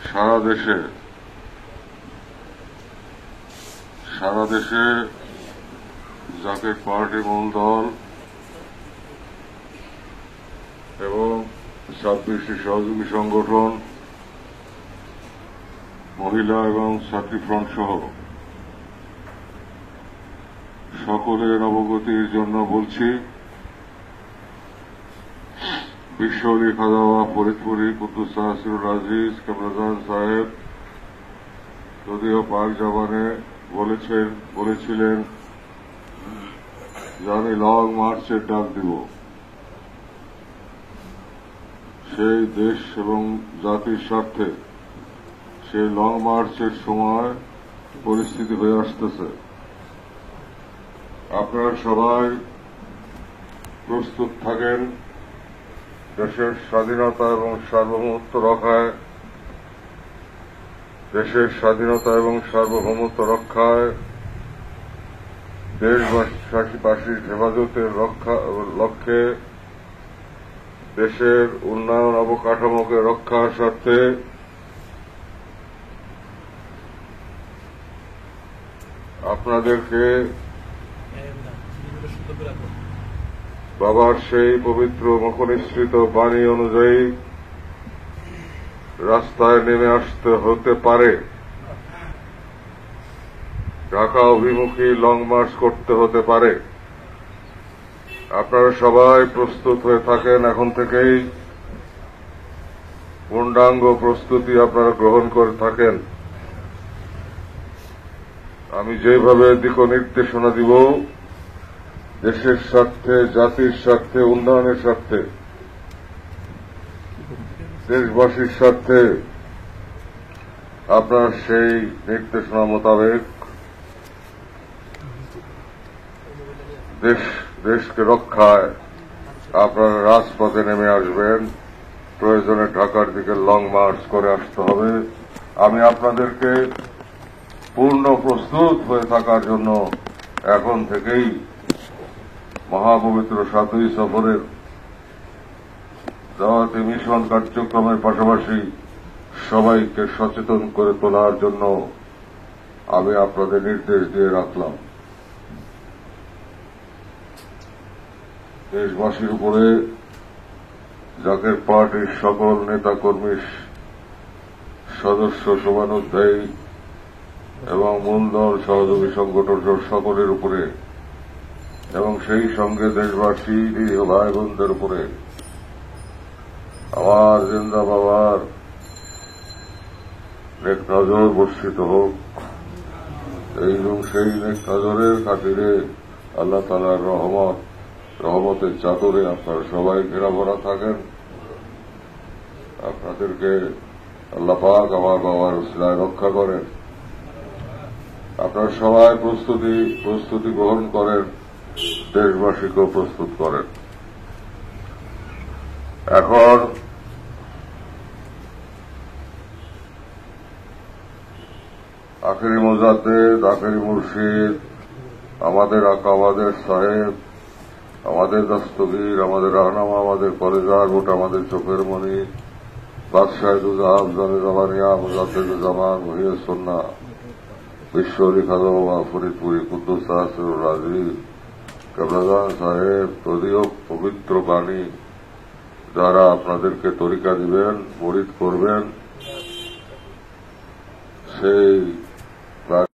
সারা দেশে জাতীয় পার্টি মূল দল এবং 26টি সহযোগী সংগঠন, মহিলা এবং ছাত্রী ফ্রন্ট সহ সকলের অবগতির জন্য বলছি, বিশ্বলি খাদাওয়া ফরিদপুরি কুদ্দুস নাসিরুল আজিজ কেবলাজান সাহেব যদিও পাক জবানে বলেছিলেন যে আমি লং মার্চের ডাক দিব, সেই দেশ এবং জাতির স্বার্থে সেই লং মার্চের সময় পরিস্থিতি হয়ে আসতেছে। আপনারা সবাই প্রস্তুত থাকেন দেশের স্বাধীনতা এবং সার্বভৌমত্ব রক্ষায়, দেশবাসীর হেফাজতের লক্ষ্যে দেশের উন্নয়ন অবকাঠামোকে রক্ষার স্বার্থে আপনাদেরকে বাবার সেই পবিত্র মুখনিসৃত বাণী অনুযায়ী রাস্তায় নেমে আসতে হতে পারে, ঢাকা অভিমুখী লং মার্চ করতে হতে পারে। আপনারা সবাই প্রস্তুত হয়ে থাকেন, এখন থেকেই পূর্ণাঙ্গ প্রস্তুতি আপনারা গ্রহণ করে থাকেন। আমি যেভাবে দিক নির্দেশনা দিব, দেশের স্বার্থে, জাতির স্বার্থে, উন্নয়নের স্বার্থে, দেশবাসীর স্বার্থে আপনার সেই নির্দেশনা মোতাবেক দেশকে রক্ষায় আপনারা রাজপথে নেমে আসবেন। প্রয়োজনে ঢাকার দিকে লং মার্চ করে আসতে হবে। আমি আপনাদেরকে পূর্ণ প্রস্তুত হয়ে থাকার জন্য এখন থেকেই মহাপবিত্র 7ই সফরের দাওয়াতে মিশন কার্যক্রমের পাশাপাশি সবাইকে সচেতন করে তোলার জন্য আমি আপনাদের নির্দেশ দিয়ে রাখলাম। দেশবাসীর উপরে জাতীয় পার্টির সকল নেতাকর্মী, সদস্য, শুভানুধ্যায়ী এবং মূল দল সহযোগী সংগঠন সকলের উপরে এবং সেই সঙ্গে দেশবাসী নিরীহ ভাই বোনদের উপরে আমার জিন্দা বাবার নেক নজর বর্ষিত হোক। সেই নেক নজরের খাতিরে আল্লাহ তাআলার রহমতের চাদরে আপনারা সবাই ঘেরাভরা থাকেন। আপনাদেরকে আল্লাহ পাক আমার বাবার উসিলায় রক্ষা করেন। আপনারা সবাই প্রস্তুতি গ্রহণ করেন, দেশবাসীকেও প্রস্তুত করেন। এখন আখেরি মোজাদ্দেদ, আখেরি মুর্শিদ, আমাদের আকা, আমাদের সাহেব, আমাদের দস্তগীর, আমাদের রাহনামা, আমাদের কলেজার ভোট, আমাদের চোখের মণি, বাদশাহুজাহাব জানে জামানিয়া মুজাদ্দেদুজ্জামান মহিউস সুন্নাহ বিশ্বলি খাদাওয়া ফরিদপুরি কুদ্দুস নাসিরুল আজিজ কেবলাজান সাহেব তদীয় পবিত্র বাণী যারা আপনাদেরকে তরিকা দিবেন, মুরিদ করবেন, সেই